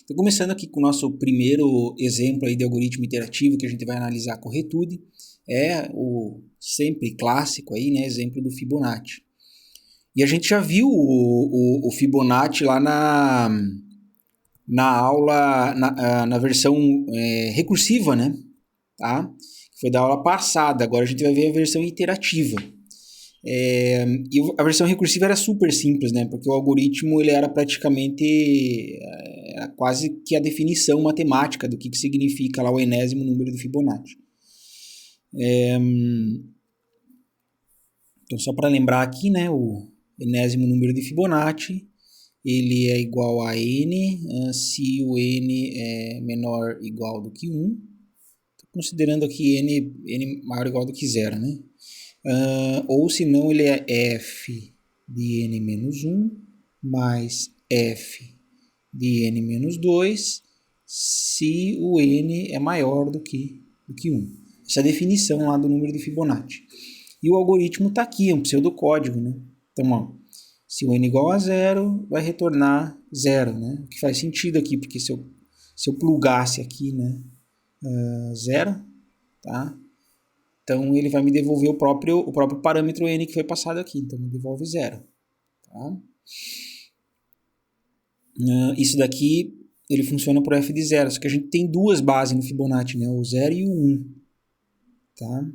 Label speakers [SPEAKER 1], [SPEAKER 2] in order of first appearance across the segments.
[SPEAKER 1] Então, começando aqui com o nosso primeiro exemplo aí de algoritmo iterativo que a gente vai analisar a corretude, é o sempre clássico aí, né, exemplo do Fibonacci. E a gente já viu o Fibonacci lá na aula, na versão recursiva, né? Tá? Foi da aula passada, agora a gente vai ver a versão iterativa. E a versão recursiva era super simples, né? Porque o algoritmo ele era praticamente quase que a definição matemática do que significa lá o enésimo número do Fibonacci. Então, só para lembrar aqui, né? O enésimo número de Fibonacci, ele é igual a n se o n é menor ou igual do que 1. Tô considerando aqui n maior ou igual do que 0, né? Ou se não, ele é f de n menos 1 mais f de n menos 2 se o n é maior do que 1. Essa é a definição lá do número de Fibonacci. E o algoritmo está aqui, é um pseudocódigo, né? Então, ó, se o n igual a 0, vai retornar 0, né? O que faz sentido aqui, porque se eu plugasse aqui, né, 0, tá? Então, ele vai me devolver o próprio parâmetro n que foi passado aqui. Então, me devolve 0. Tá? Isso daqui, ele funciona por f de 0. Só que a gente tem duas bases no Fibonacci, né? O 0 e o 1. Tá?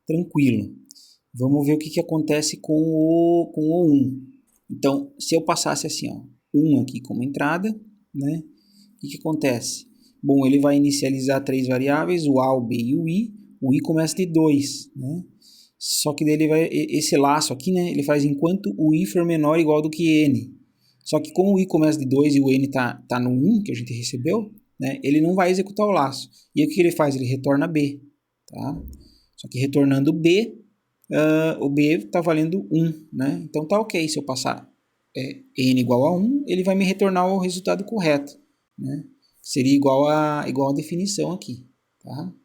[SPEAKER 1] Tranquilo. Vamos ver o que acontece com o 1. Então, se eu passasse assim, ó, 1 aqui como entrada, né? O que acontece? Bom, ele vai inicializar 3 variáveis, o a, o b e o i. O i começa de 2, né? Só que daí ele vai, esse laço aqui, né? Ele faz enquanto o i for menor ou igual do que n. Só que como o i começa de 2 e o n tá no 1 que a gente recebeu, né? Ele não vai executar o laço. E aí o que ele faz? Ele retorna b, tá? Só que retornando b, o b está valendo 1, né? Então tá ok, se eu passar n igual a 1, ele vai me retornar o resultado correto, né? Seria igual a definição aqui, tá?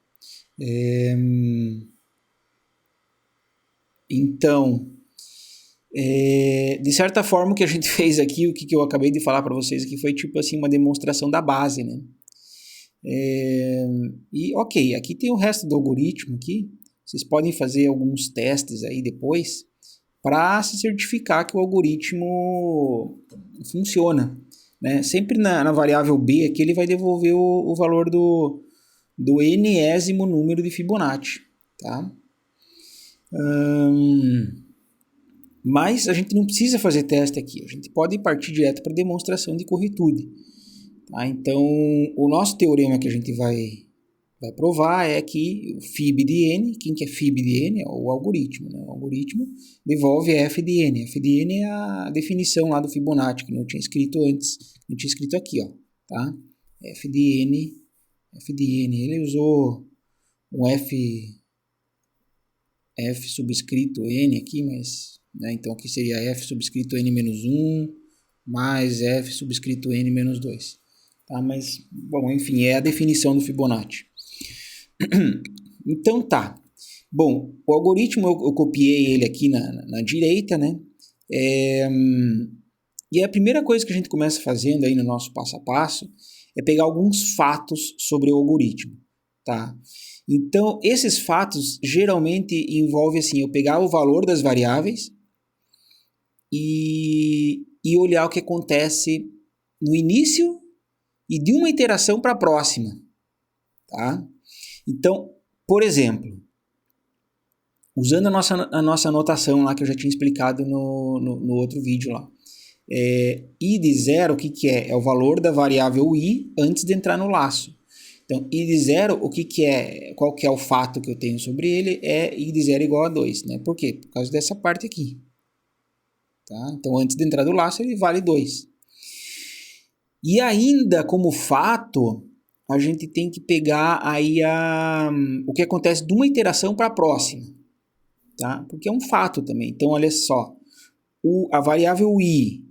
[SPEAKER 1] Então, de certa forma o que a gente fez aqui, o que eu acabei de falar para vocês aqui foi tipo assim uma demonstração da base, né? E ok, aqui tem o resto do algoritmo aqui. Vocês podem fazer alguns testes aí depois para se certificar que o algoritmo funciona, né? Sempre na variável b aqui ele vai devolver o valor do enésimo número de Fibonacci, tá? Mas a gente não precisa fazer teste aqui, a gente pode partir direto para demonstração de corretude. Tá? Então, o nosso teorema que a gente vai provar é que o Fib de n, quem que é Fib de n? É o algoritmo. Né? O algoritmo devolve f de n. F de n é a definição lá do Fibonacci, que eu tinha escrito antes. Eu tinha escrito aqui, ó, tá? F de n, ele usou um f subscrito n aqui, mas, né, então aqui seria f subscrito n menos 1 mais f subscrito n menos 2. Tá? Mas, bom, enfim, é a definição do Fibonacci. Então tá. Bom, o algoritmo eu copiei ele aqui na direita, né? E a primeira coisa que a gente começa fazendo aí no nosso passo a passo é pegar alguns fatos sobre o algoritmo, tá? Então, esses fatos geralmente envolvem assim, eu pegar o valor das variáveis e olhar o que acontece no início e de uma iteração para a próxima, tá? Então, por exemplo, usando a nossa anotação lá que eu já tinha explicado no outro vídeo lá, i de 0, o que é? É o valor da variável i antes de entrar no laço. Então, i de 0, qual que é o fato que eu tenho sobre ele? É i de 0 igual a 2, né? Por quê? Por causa dessa parte aqui. Tá? Então, antes de entrar no laço, ele vale 2. E ainda como fato, a gente tem que pegar aí o que acontece de uma iteração para a próxima, tá? Porque é um fato também. Então, olha só, a variável i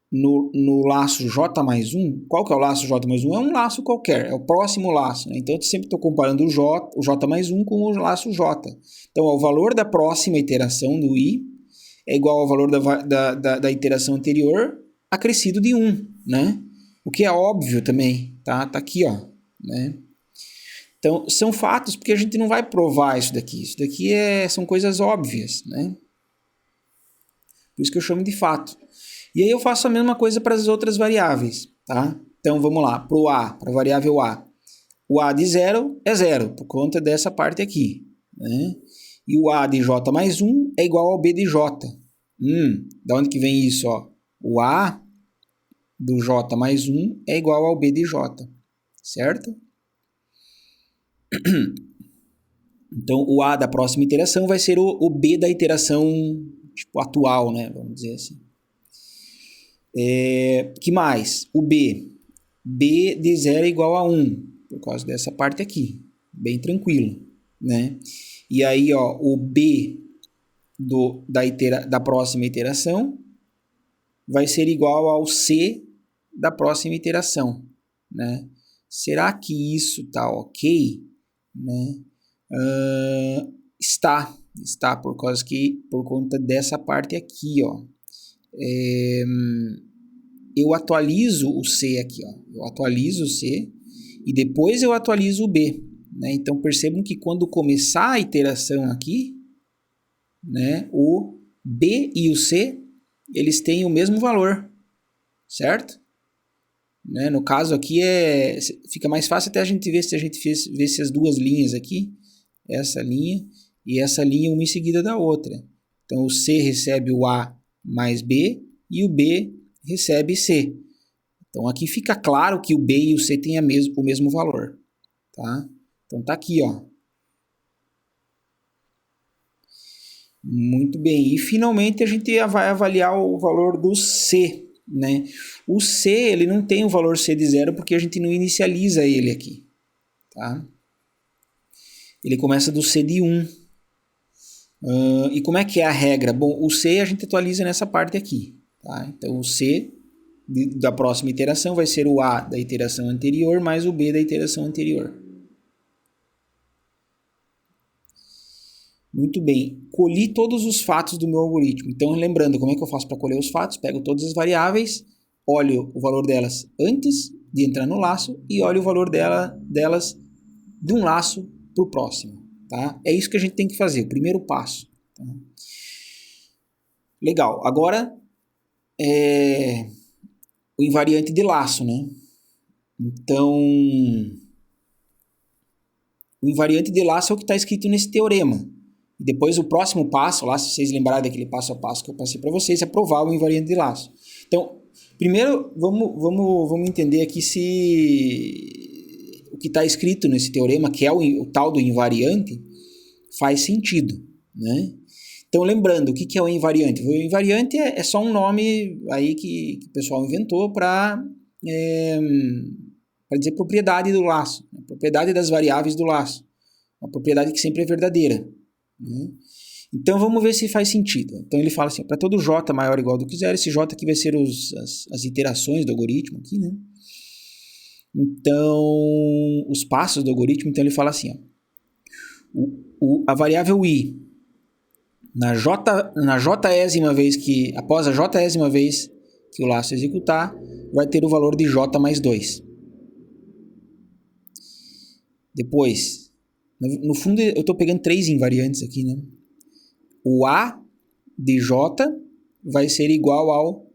[SPEAKER 1] no laço j mais 1, qual que é o laço j mais 1? É um laço qualquer, é o próximo laço, né? Então, eu sempre estou comparando o j mais 1 com o laço j. Então, o valor da próxima iteração do i é igual ao valor da iteração anterior acrescido de 1, né? O que é óbvio também, tá? Tá aqui, ó, né? Então, são fatos porque a gente não vai provar isso daqui. Isso daqui são coisas óbvias, né? Por isso que eu chamo de fato. E aí eu faço a mesma coisa para as outras variáveis, tá? Então, vamos lá, para o A, para a variável A. O A de 0 é 0, por conta dessa parte aqui, né? E o A de J mais 1 é igual ao B de J. Da onde que vem isso, ó? O A do J mais 1 é igual ao B de J, certo? Então, o A da próxima iteração vai ser o B da iteração tipo, atual, né? Vamos dizer assim. Que mais? O B. B de 0 é igual a 1, por causa dessa parte aqui. Bem tranquilo, né? E aí, ó, o B da próxima iteração vai ser igual ao C da próxima iteração, né? Será que isso tá ok? Né? Está por conta dessa parte aqui, ó. Eu atualizo o C aqui, ó. Eu atualizo o C e depois eu atualizo o B, né? Então percebam que quando começar a iteração aqui, né, o B e o C eles têm o mesmo valor, certo? Né? No caso aqui fica mais fácil até a gente ver se vê se as duas linhas aqui, essa linha e essa linha uma em seguida da outra. Então o C recebe o A mais B e o B recebe C. Então aqui fica claro que o B e o C têm o mesmo valor, tá? Então tá aqui, ó. Muito bem. E finalmente a gente vai avaliar o valor do C, né? O C, ele não tem o valor C de 0 porque a gente não inicializa ele aqui, tá? Ele começa do C de 1. E como é que é a regra? Bom, o C a gente atualiza nessa parte aqui, tá? Então o C da próxima iteração vai ser o A da iteração anterior mais o B da iteração anterior. Muito bem, colhi todos os fatos do meu algoritmo. Então, lembrando, como é que eu faço para colher os fatos? Pego todas as variáveis, olho o valor delas antes de entrar no laço e olho o valor delas de um laço para o próximo. Tá? É isso que a gente tem que fazer, o primeiro passo. Tá? Legal, agora o invariante de laço, né? Então, o invariante de laço é o que está escrito nesse teorema. E depois o próximo passo, lá, se vocês lembrarem daquele passo a passo que eu passei para vocês, é provar o invariante de laço. Então, primeiro, vamos entender aqui se o que está escrito nesse teorema, que é o tal do invariante, faz sentido, né? Então, lembrando, o que é o invariante? O invariante é só um nome aí que o pessoal inventou para dizer propriedade do laço, propriedade das variáveis do laço, uma propriedade que sempre é verdadeira. Né? Então vamos ver se faz sentido. Então ele fala assim, para todo j maior ou igual do que zero, esse j aqui vai ser as iterações do algoritmo aqui, né? Então os passos do algoritmo, então ele fala assim, ó, a variável i na jésima vez após a jésima vez que o laço executar, vai ter o valor de j mais 2. Depois, no fundo eu estou pegando 3 invariantes aqui, né? O A de J vai ser igual ao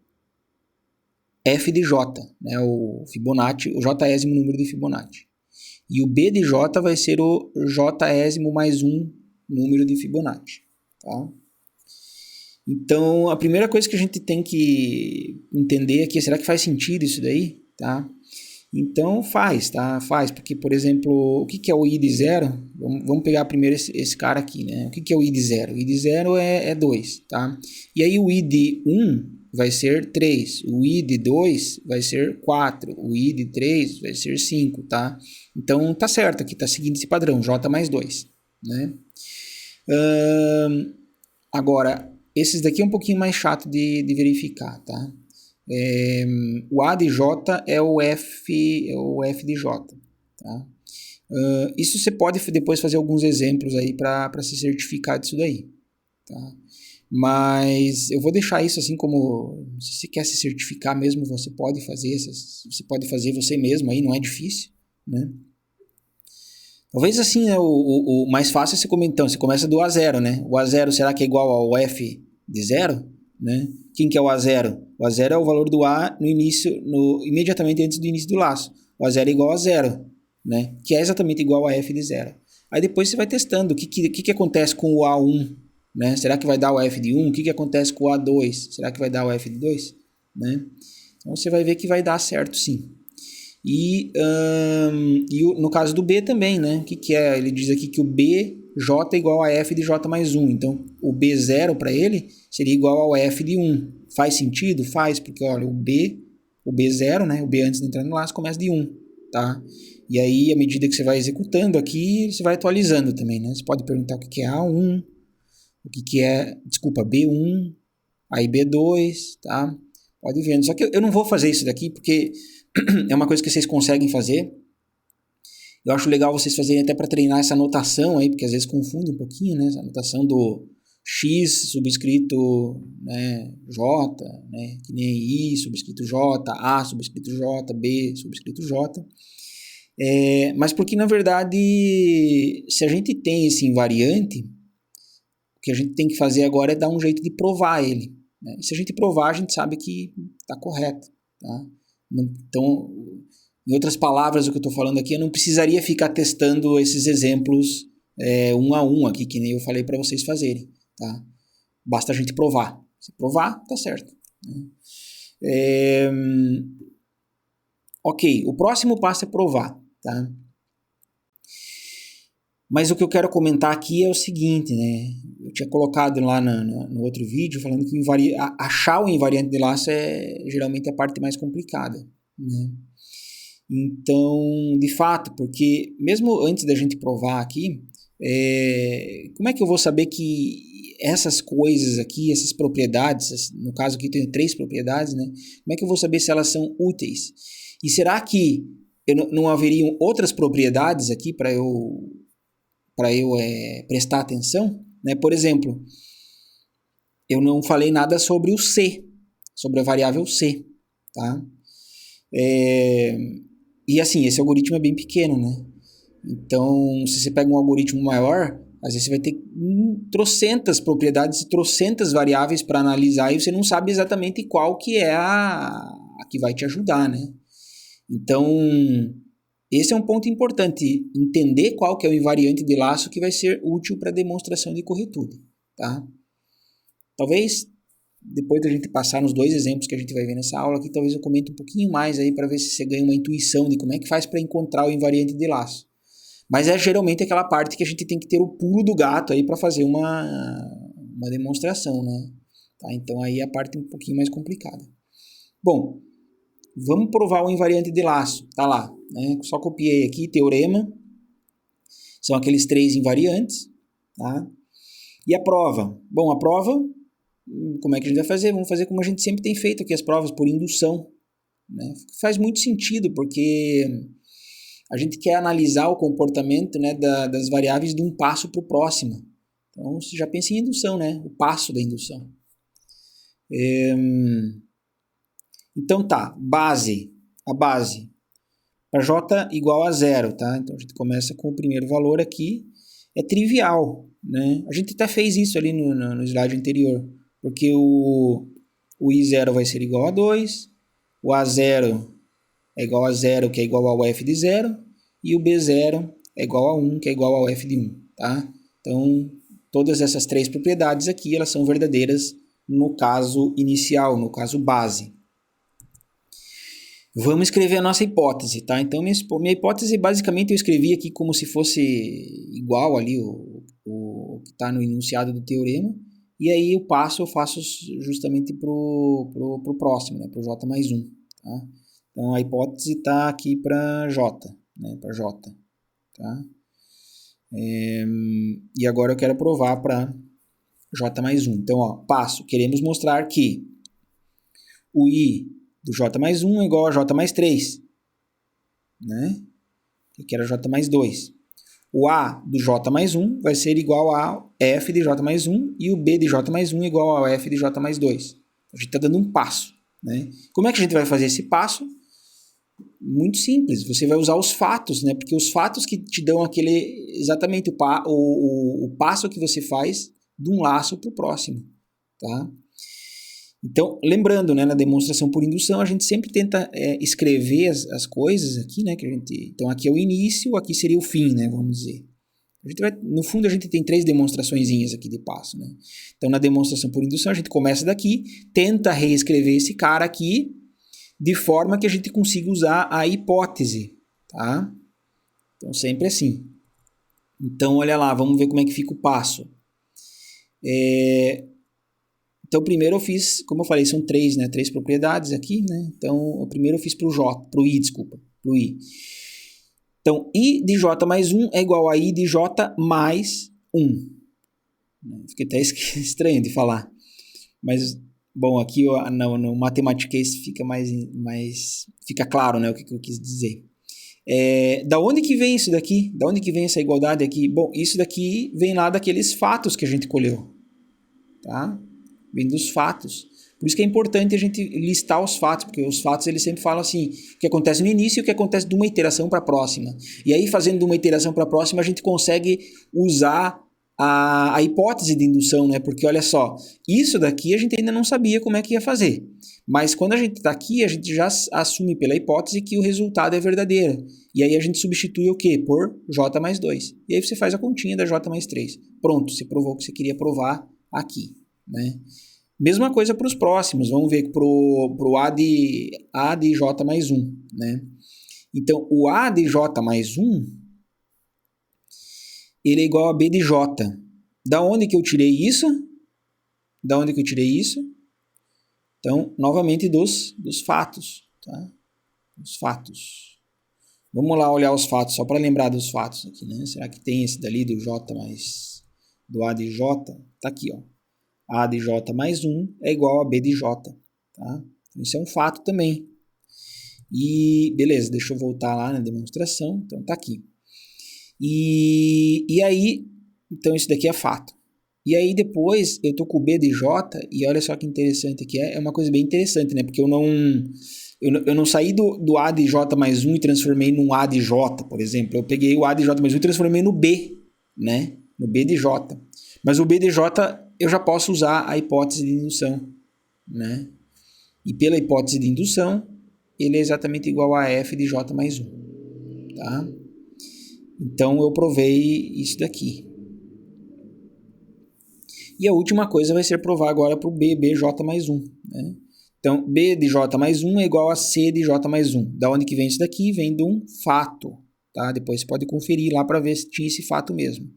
[SPEAKER 1] F de J, né? O Fibonacci, o jésimo número de Fibonacci. E o B de J vai ser o jésimo mais 1 número de Fibonacci, tá? Então, a primeira coisa que a gente tem que entender aqui é, será que faz sentido isso daí, tá? Então faz, tá? Faz, porque, por exemplo, o que é o i de 0? Vamos pegar primeiro esse cara aqui, né? O que é o i de 0? O i de 0 é 2, tá? E aí o i de 1 vai ser 3, o i de 2 vai ser 4, o i de 3 vai ser 5, tá? Então tá certo aqui, tá seguindo esse padrão, j mais 2, né? Agora, esses daqui é um pouquinho mais chato de verificar, tá? O A de J é o F de J, tá? Isso você pode depois fazer alguns exemplos aí para se certificar disso daí, tá? Mas eu vou deixar isso assim como, se você quer se certificar mesmo, você pode fazer você mesmo aí, não é difícil, né? Talvez assim, né, o mais fácil é você comentar, então, você começa do A0, né? O A0 será que é igual ao F de 0, né? Quem que é o A0? O A0 é o valor do A no início, imediatamente antes do início do laço. O A0 é igual a 0, né? Que é exatamente igual a F de 0. Aí depois você vai testando o que acontece com o A1, né? Será que vai dar o F de 1? O que acontece com o A2? Será que vai dar o F de 2? Né? Então você vai ver que vai dar certo sim. E no caso do B também, né? O que é? Ele diz aqui que o BJ é igual a F de J mais 1. Então, o B0 para ele seria igual ao F de 1. Faz sentido? Faz, porque olha, o B0, né? O B antes de entrar no laço começa de 1, tá? E aí, à medida que você vai executando aqui, você vai atualizando também, né? Você pode perguntar o que é A1, B1, aí B2, tá? Pode ir vendo. Só que eu não vou fazer isso daqui porque é uma coisa que vocês conseguem fazer. Eu acho legal vocês fazerem até para treinar essa notação aí, porque às vezes confunde um pouquinho, né? Essa notação do X subscrito, né, J, né? Que nem I subscrito J, A subscrito J, B subscrito J. Mas porque, na verdade, se a gente tem esse invariante, o que a gente tem que fazer agora é dar um jeito de provar ele, né? E se a gente provar, a gente sabe que está correto, tá? Então, em outras palavras, o que eu estou falando aqui, eu não precisaria ficar testando esses exemplos um a um aqui, que nem eu falei para vocês fazerem, tá? Basta a gente provar. Se provar, tá certo, né? Ok, o próximo passo é provar, tá? Mas o que eu quero comentar aqui é o seguinte, né? Eu tinha colocado lá no outro vídeo falando que achar o invariante de laço é geralmente a parte mais complicada, né? Então, de fato, porque mesmo antes da gente provar aqui, como é que eu vou saber que essas coisas aqui, essas propriedades, no caso aqui eu tenho 3 propriedades, né? Como é que eu vou saber se elas são úteis? E será que não haveriam outras propriedades aqui para eu prestar atenção, né? Por exemplo, eu não falei nada sobre o C, sobre a variável C, tá? E assim, esse algoritmo é bem pequeno, né? Então, se você pega um algoritmo maior, às vezes você vai ter trocentas propriedades e trocentas variáveis para analisar e você não sabe exatamente qual que é a que vai te ajudar, né? Então, esse é um ponto importante, entender qual que é o invariante de laço que vai ser útil para a demonstração de corretude, tá? Talvez, depois da gente passar nos 2 exemplos que a gente vai ver nessa aula aqui, talvez eu comente um pouquinho mais aí para ver se você ganha uma intuição de como é que faz para encontrar o invariante de laço. Mas é geralmente aquela parte que a gente tem que ter o pulo do gato aí para fazer uma demonstração, né? Tá? Então aí é a parte um pouquinho mais complicada. Bom, vamos provar o invariante de laço. Tá lá, né? Só copiei aqui, teorema. São aqueles 3 invariantes, tá? E a prova? Bom, a prova, como é que a gente vai fazer? Vamos fazer como a gente sempre tem feito aqui as provas, por indução, né? Faz muito sentido, porque a gente quer analisar o comportamento, né, das variáveis de um passo para o próximo. Então, você já pensa em indução, né? O passo da indução. Então tá, a base. Para j igual a 0, tá? Então a gente começa com o primeiro valor aqui. É trivial, né? A gente até fez isso ali no slide anterior, porque o i0 vai ser igual a 2, o a0 é igual a 0, que é igual ao f de 0, e o b0 é igual a 1, que é igual ao f de 1, tá? Então, todas essas 3 propriedades aqui, elas são verdadeiras no caso inicial, no caso base. Vamos escrever a nossa hipótese, tá? Então, minha hipótese, basicamente, eu escrevi aqui como se fosse igual ali o que está no enunciado do teorema, e aí o passo eu faço justamente pro próximo, né? Pro j mais 1, tá? Então, a hipótese está aqui para j, né? Para j, tá? E agora eu quero provar para j mais 1. Então, ó, passo, queremos mostrar que o i do j mais 1 é igual a j mais 3, né? Que era j mais 2. o A do J mais 1 vai ser igual a F de J mais 1 e o B de J mais 1 igual ao F de J mais 2. A gente está dando um passo, né? Como é que a gente vai fazer esse passo? Muito simples, você vai usar os fatos, né? Porque os fatos que te dão exatamente o passo que você faz de um laço para o próximo, tá? Então, lembrando, né, na demonstração por indução, a gente sempre tenta escrever as coisas aqui, né? Então, aqui é o início, aqui seria o fim, né? Vamos dizer. No fundo, a gente tem 3 demonstraçõezinhas aqui de passo, né? Então, na demonstração por indução, a gente começa daqui, tenta reescrever esse cara aqui, de forma que a gente consiga usar a hipótese, tá? Então, sempre assim. Então, olha lá, vamos ver como é que fica o passo. Então, primeiro eu fiz, como eu falei, são 3, né? 3 propriedades aqui, né? Então, o primeiro eu fiz pro I. Então, I de J mais 1 é igual a I de J mais 1. Fiquei até estranho de falar. Mas, bom, aqui no matematiquês fica fica claro, né, o que eu quis dizer. Da onde que vem isso daqui? Da onde que vem essa igualdade aqui? Bom, isso daqui vem lá daqueles fatos que a gente colheu, tá? Vem dos fatos. Por isso que é importante a gente listar os fatos, porque os fatos eles sempre falam assim, o que acontece no início e o que acontece de uma iteração para a próxima. E aí, fazendo de uma iteração para a próxima, a gente consegue usar a hipótese de indução, né? Porque olha só, isso daqui a gente ainda não sabia como é que ia fazer. Mas quando a gente está aqui, a gente já assume pela hipótese que o resultado é verdadeiro. E aí a gente substitui o quê? Por J mais 2. E aí você faz a continha da J mais 3. Pronto, você provou o que você queria provar aqui, né? Mesma coisa para os próximos. Vamos ver para o A de J mais 1, né? Então, o A de J mais 1, ele é igual a B de J. Da onde que eu tirei isso? Então, novamente dos fatos, tá? Os fatos. Vamos lá olhar os fatos, só para lembrar dos fatos aqui, né? Será que tem esse dali do J mais... do A de J? Tá aqui, ó. A de J mais 1 é igual a B de J, tá? Então, isso é um fato também. E, beleza, deixa eu voltar lá na demonstração. Então, tá aqui. E aí, então isso daqui é fato. E aí depois eu tô com o B de J e olha só que interessante que é uma coisa bem interessante, né? Porque eu não saí do A de J mais 1 e transformei num A de J, por exemplo. Eu peguei o A de J mais 1 e transformei no B, né? No B de J. Mas o B de J eu já posso usar a hipótese de indução, né? E pela hipótese de indução, ele é exatamente igual a F de J mais 1, tá? Então, eu provei isso daqui. E a última coisa vai ser provar agora para o BJ mais 1, né? Então, B de J mais 1 é igual a C de J mais 1. Da onde que vem isso daqui? Vem de um fato, tá? Depois você pode conferir lá para ver se tinha esse fato mesmo.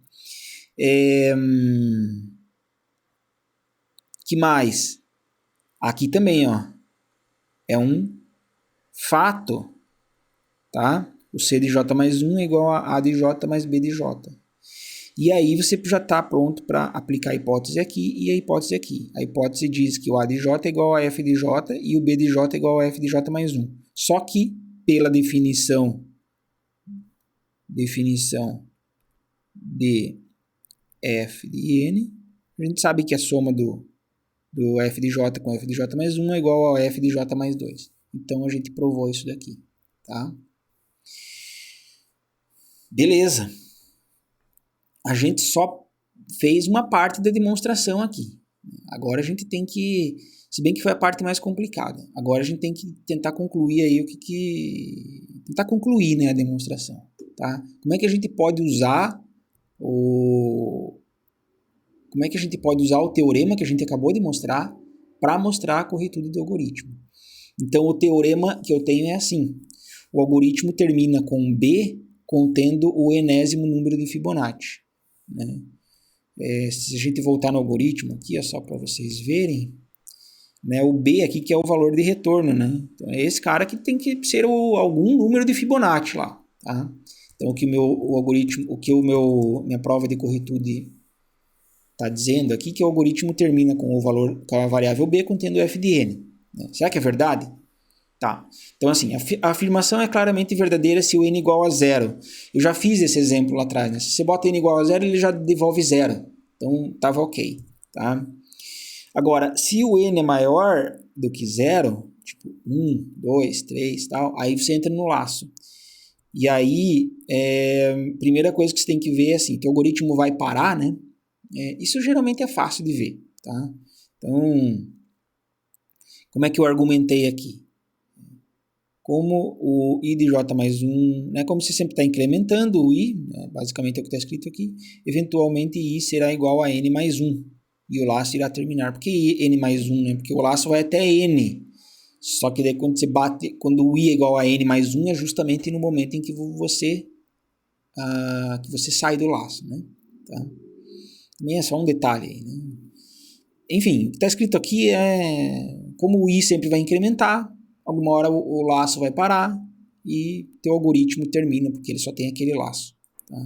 [SPEAKER 1] Que mais? Aqui também, ó. É um fato, tá? O C de J mais 1 é igual a de J mais B de J. E aí você já está pronto para aplicar a hipótese aqui e a hipótese aqui. A hipótese diz que o A de J é igual a F de J e o B de J é igual a F de J mais 1. Só que, pela definição de F de N, a gente sabe que a soma do F de J com F de J mais 1 é igual a F de J mais 2. Então, a gente provou isso daqui, tá? Beleza. A gente só fez uma parte da demonstração aqui. Agora a gente tem que... Se bem que foi a parte mais complicada. Agora a gente tem que tentar concluir aí tentar concluir, né, a demonstração, tá? Como é que a gente pode usar o teorema que a gente acabou de mostrar para mostrar a corretude do algoritmo? Então, o teorema que eu tenho é assim. O algoritmo termina com B contendo o enésimo número de Fibonacci, né? Se a gente voltar no algoritmo aqui, só para vocês verem, né, o B aqui que é o valor de retorno, né? Então, é esse cara que tem que ser algum número de Fibonacci lá, tá? Então, minha prova de corretude está dizendo aqui que o algoritmo termina com a variável B contendo f de n. Né? Será que é verdade? Tá. Então, assim, a afirmação é claramente verdadeira se o n igual a zero. Eu já fiz esse exemplo lá atrás, né? Se você bota n igual a zero, ele já devolve zero. Então, estava ok, tá? Agora, se o n é maior do que zero, tipo 1, 2, 3, tal, aí você entra no laço. E aí, primeira coisa que você tem que ver é assim, que o algoritmo vai parar, né? Isso geralmente é fácil de ver, tá? Então, como é que eu argumentei aqui? Como o i de j mais 1, né, como você sempre está incrementando o i, né, basicamente é o que está escrito aqui, eventualmente i será igual a n mais 1, e o laço irá terminar. Por que n mais 1? Né? Porque o laço vai até n, só que daí quando você bate, quando o i é igual a n mais 1, é justamente no momento em que você sai do laço. Né? Tá? Também é só um detalhe aí, né? Enfim, o que está escrito aqui é como o i sempre vai incrementar, alguma hora o laço vai parar e teu algoritmo termina, porque ele só tem aquele laço. Tá?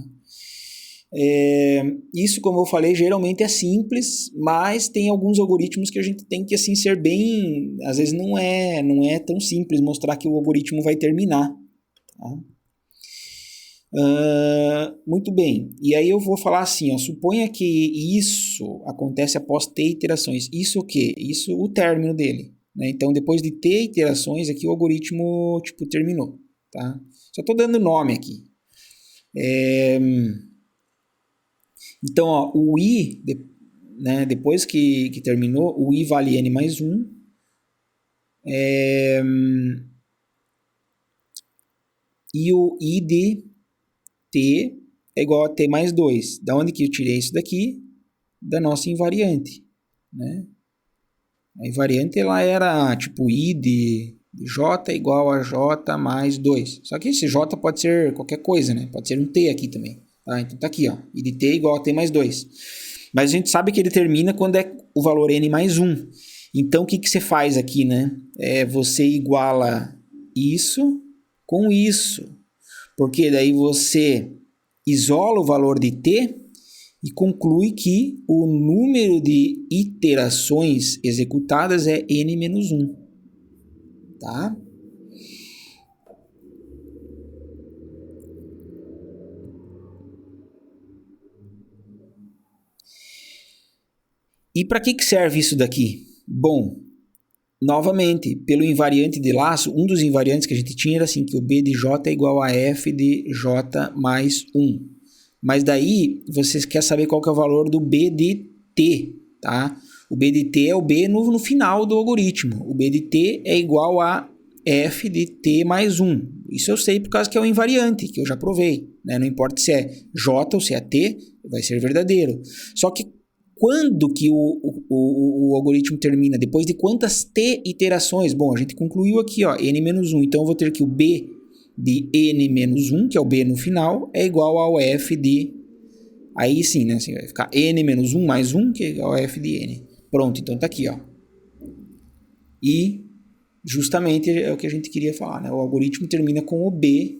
[SPEAKER 1] Isso, como eu falei, geralmente é simples, mas tem alguns algoritmos que a gente tem que assim, ser bem... Às vezes não é tão simples mostrar que o algoritmo vai terminar. Tá? Muito bem, e aí eu vou falar assim, ó, suponha que isso acontece após t iterações. Isso o quê? Isso o término dele. Né? Então, depois de t iterações, aqui o algoritmo tipo, terminou. Tá? Só estou dando nome aqui. Então, ó, o i, né, depois que terminou, o i vale n mais 1. E o i de t é igual a t mais 2. Da onde que eu tirei isso daqui? Da nossa invariante. Né? A invariante ela era tipo i de j igual a j mais 2. Só que esse j pode ser qualquer coisa, né? Pode ser um t aqui também. Tá? Então tá aqui, ó. I de t igual a t mais 2. Mas a gente sabe que ele termina quando é o valor n mais 1. Então o que você faz aqui, né? Você iguala isso com isso. Porque daí você isola o valor de t e conclui que o número de iterações executadas é n menos 1. Tá? E para que serve isso daqui? Bom, novamente, pelo invariante de laço, um dos invariantes que a gente tinha era assim, que o b de j é igual a f de j mais 1. Mas daí, você quer saber qual que é o valor do b de t, tá? O b de t é o b no final do algoritmo. O b de t é igual a f de t mais 1. Isso eu sei por causa que é um invariante, que eu já provei. Né? Não importa se é j ou se é t, vai ser verdadeiro. Só que quando que o algoritmo termina? Depois de quantas t iterações? Bom, a gente concluiu aqui, ó, n menos 1. Então, eu vou ter que o b de n menos 1, que é o b no final, é igual ao f de... Aí sim, né? Assim, vai ficar n menos 1 mais 1, que é igual a f de n. Pronto, então tá aqui, ó. E justamente é o que a gente queria falar, né? O algoritmo termina com o b,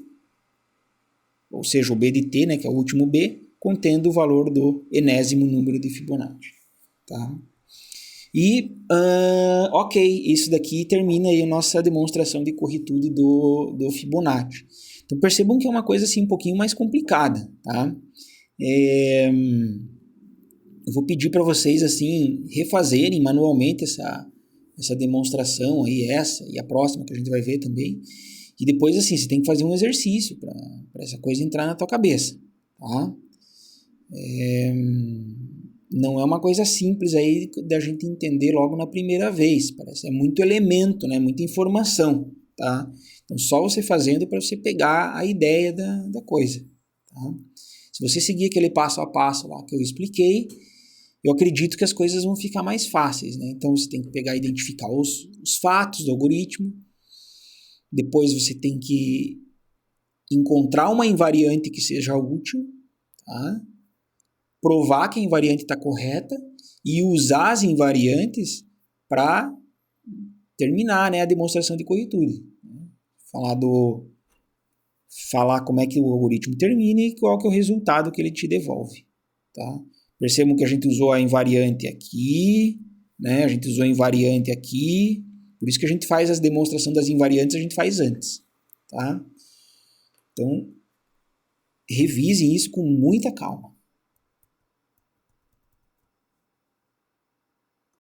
[SPEAKER 1] ou seja, o b de t, né? Que é o último b, contendo o valor do enésimo número de Fibonacci. Tá? E, ok, isso daqui termina aí a nossa demonstração de corretude do Fibonacci. Então, percebam que é uma coisa assim um pouquinho mais complicada. Tá? Eu vou pedir para vocês assim refazerem manualmente essa demonstração aí, essa e a próxima que a gente vai ver também. E depois assim, você tem que fazer um exercício para essa coisa entrar na tua cabeça. Tá? Não é uma coisa simples aí da gente entender logo na primeira vez. Parece é muito elemento, né? Muita informação. Tá? Então, só você fazendo para você pegar a ideia da coisa. Tá? Se você seguir aquele passo a passo lá que eu expliquei, eu acredito que as coisas vão ficar mais fáceis. Né? Então, você tem que pegar e identificar os fatos do algoritmo. Depois, você tem que encontrar uma invariante que seja útil. Tá? Provar que a invariante está correta e usar as invariantes para terminar, né, a demonstração de corretude. Falar como é que o algoritmo termina e qual que é o resultado que ele te devolve. Tá? Percebam que a gente usou a invariante aqui, né? A gente usou a invariante aqui, Por isso que a gente faz as demonstrações das invariantes, a gente faz antes. Tá? Então, revisem isso com muita calma.